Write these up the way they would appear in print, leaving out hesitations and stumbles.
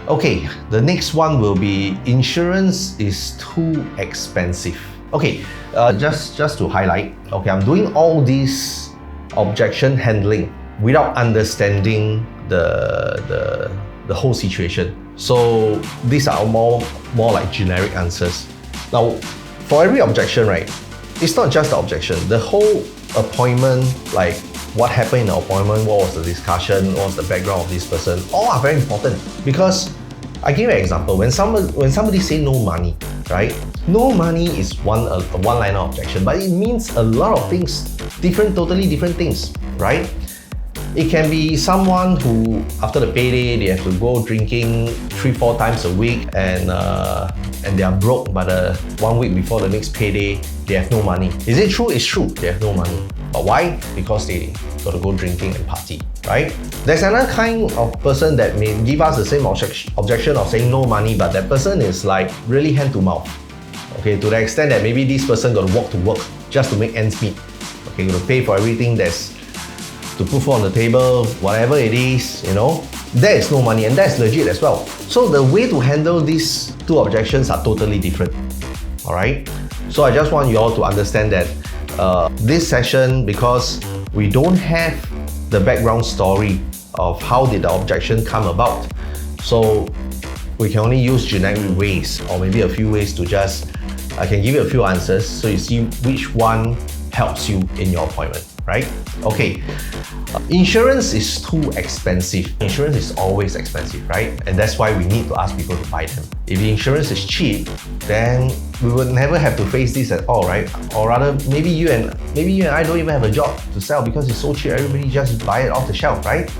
Okay, the next one will be insurance is too expensive. Okay, just to highlight, okay, I'm doing all this objection handling without understanding the whole situation. So these are more like generic answers. Now, for every objection, right, it's not just the objection. The whole appointment, like what happened in the appointment, what was the discussion, what was the background of this person, all are very important. Because I give you an example. When somebody say no money, right? No money is a one-liner objection, but it means a lot of things, totally different things, right? It can be someone who, after the payday, they have to go drinking 3-4 times a week, and they are broke. But 1 week before the next payday, they have no money. Is it true? It's true. They have no money. But why? Because they got to go drinking and party, right? There's another kind of person that may give us the same objection of saying no money, but that person is like really hand to mouth. Okay, to the extent that maybe this person got to walk to work just to make ends meet. Okay, got to pay for everything that's to put food on the table, whatever it is, you know, there is no money, and that's legit as well. So the way to handle these two objections are totally different. All right. So I just want you all to understand that this session, because we don't have the background story of how did the objection come about, so we can only use generic ways, or maybe a few ways to I can give you a few answers so you see which one helps you in your appointment, right? Okay, insurance is too expensive. Insurance is always expensive, right? And that's why we need to ask people to buy them. If the insurance is cheap, then we would never have to face this at all, right? Or rather, maybe you and I don't even have a job to sell because it's so cheap, everybody just buy it off the shelf, right?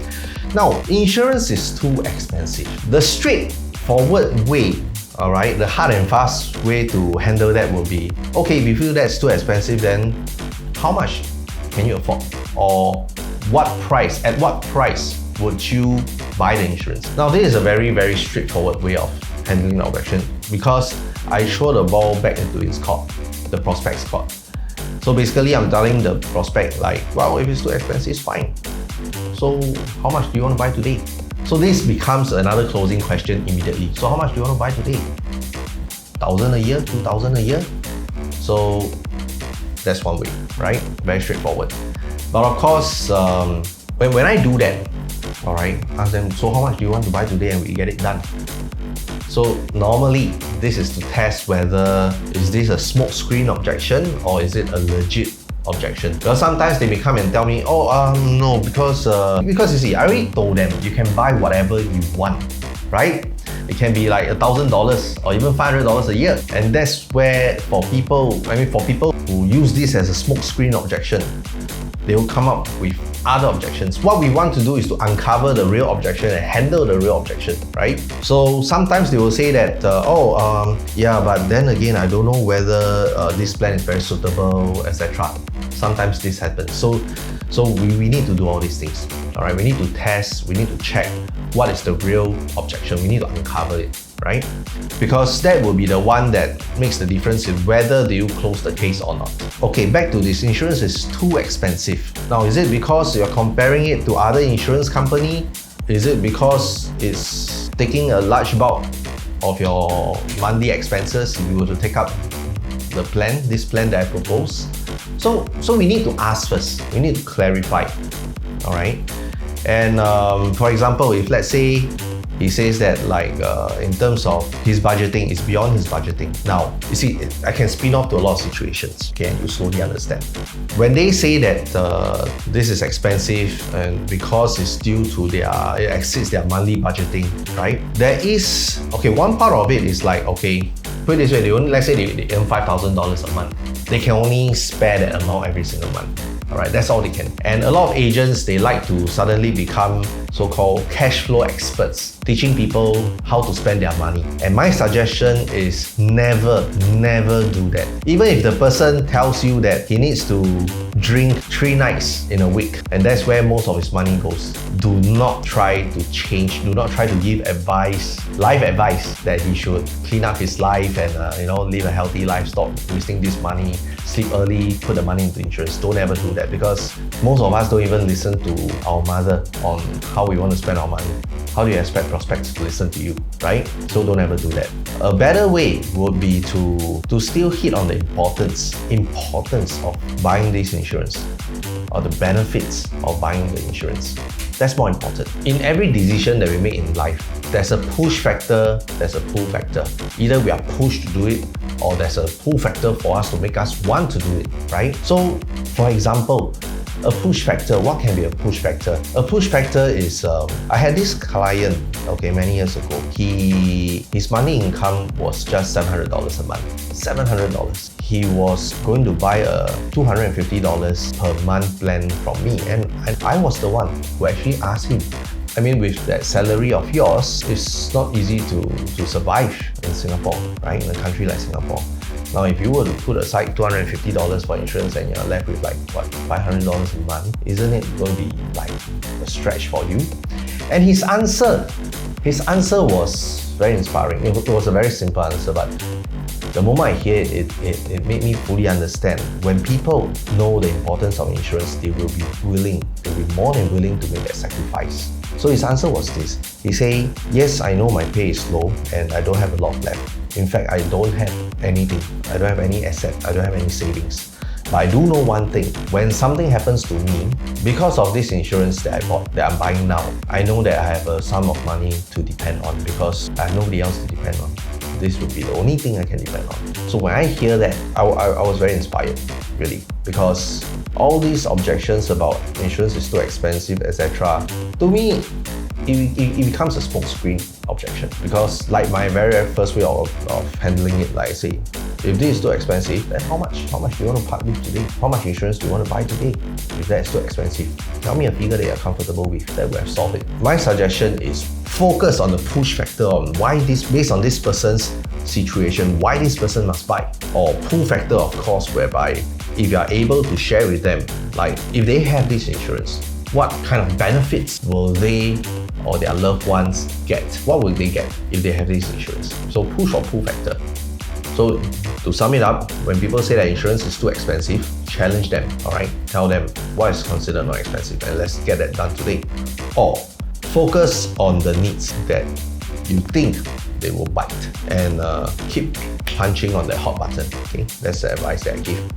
Now, insurance is too expensive. The straightforward way, all right, the hard and fast way to handle that will be, okay, if you feel that's too expensive, then how much can you afford? Or at what price would you buy the insurance? Now, this is a very, very straightforward way of handling the objection, because I throw the ball back into its court, the prospect's court. So basically, I'm telling the prospect, like, well, if it's too expensive, it's fine. So how much do you want to buy today? So this becomes another closing question immediately. So how much do you want to buy today? 1,000 a year, 2,000 a year? So that's one way, right? Very straightforward. But of course, when I do that, all right, ask them, so how much do you want to buy today, and we get it done. So normally, this is to test whether is this a smoke screen objection or is it a legit objection. Because sometimes they may come and tell me, no, because you see, I already told them you can buy whatever you want, right? It can be like $1,000 or even $500 a year. And that's where for people who use this as a smoke screen objection, they will come up with other objections. What we want to do is to uncover the real objection and handle the real objection, right? So sometimes they will say that, yeah, but then again, I don't know whether this plan is very suitable, etc. Sometimes this happens. So we need to do all these things, all right? We need to test, we need to check what is the real objection. We need to uncover it, right? Because that will be the one that makes the difference in whether do you close the case or not. Okay, back to this. Insurance is too expensive. Now, is it because you're comparing it to other insurance company? Is it because it's taking a large bulk of your monthly expenses if you were to take up this plan that I propose? So we need to ask first. We need to clarify, all right? And for example, if let's say he says that in terms of his budgeting, it's beyond his budgeting. Now, you see, I can spin off to a lot of situations, okay, and you slowly understand. When they say that this is expensive and because it's due to it exceeds their monthly budgeting, right? There is, okay, one part of it is like, okay, put it this way, let's say they earn $5,000 a month. They can only spare that amount every single month. All right, that's all they can. And a lot of agents, they like to suddenly become so-called cash flow experts, teaching people how to spend their money. And my suggestion is never do that. Even if the person tells you that he needs to drink 3 nights in a week, and that's where most of his money goes, do not try to change, do not try to give life advice that he should clean up his life and live a healthy life, stop wasting this money, sleep early, put the money into insurance. Don't ever do that, because most of us don't even listen to our mother on how we want to spend our money. how do you expect prospects to listen to you, right? So don't ever do that. A better way would be to still hit on the importance of buying this insurance, or the benefits of buying the insurance. That's more important. In every decision that we make in life, there's a push factor, there's a pull factor. Either we are pushed to do it, or there's a pull factor for us to make us want to do it, right? So, for example, a push factor, what can be a push factor? A push factor is, I had this client, many years ago. His monthly income was just $700 a month. $700. He was going to buy a $250 per month plan from me, and I was the one who actually asked him. I mean, with that salary of yours, it's not easy to survive in Singapore, right? In a country like Singapore. Now, if you were to put aside $250 for insurance and you're left with like, what, $500 a month, isn't it going to be like a stretch for you? And his answer was very inspiring. It was a very simple answer, but the moment I hear it, it made me fully understand. When people know the importance of insurance, they will be more than willing to make that sacrifice. So his answer was this. He said, yes, I know my pay is low and I don't have a lot left. In fact, I don't have anything. I don't have any asset. I don't have any savings. But I do know one thing. When something happens to me, because of this insurance that I bought, that I'm buying now, I know that I have a sum of money to depend on because I have nobody else to depend on. This would be the only thing I can depend on. So when I hear that, I was very inspired, really, because all these objections about insurance is too expensive, etc., to me, it becomes a smokescreen objection. Because like my very first way of handling it, like I say, if this is too expensive, then how much do you want to part with today? How much insurance do you want to buy today? If that's too expensive, tell me a figure that you're comfortable with, that will have solved it. My suggestion is focus on the push factor, on why this, based on this person's situation, why this person must buy. Or pull factor, of course, whereby if you are able to share with them, like if they have this insurance, what kind of benefits will they or their loved ones get? What will they get if they have this insurance? So push or pull factor. So to sum it up, when people say that insurance is too expensive, challenge them, all right? Tell them what is considered not expensive and let's get that done today. Or focus on the needs that you think they will bite and keep punching on that hot button, okay? That's the advice that I give.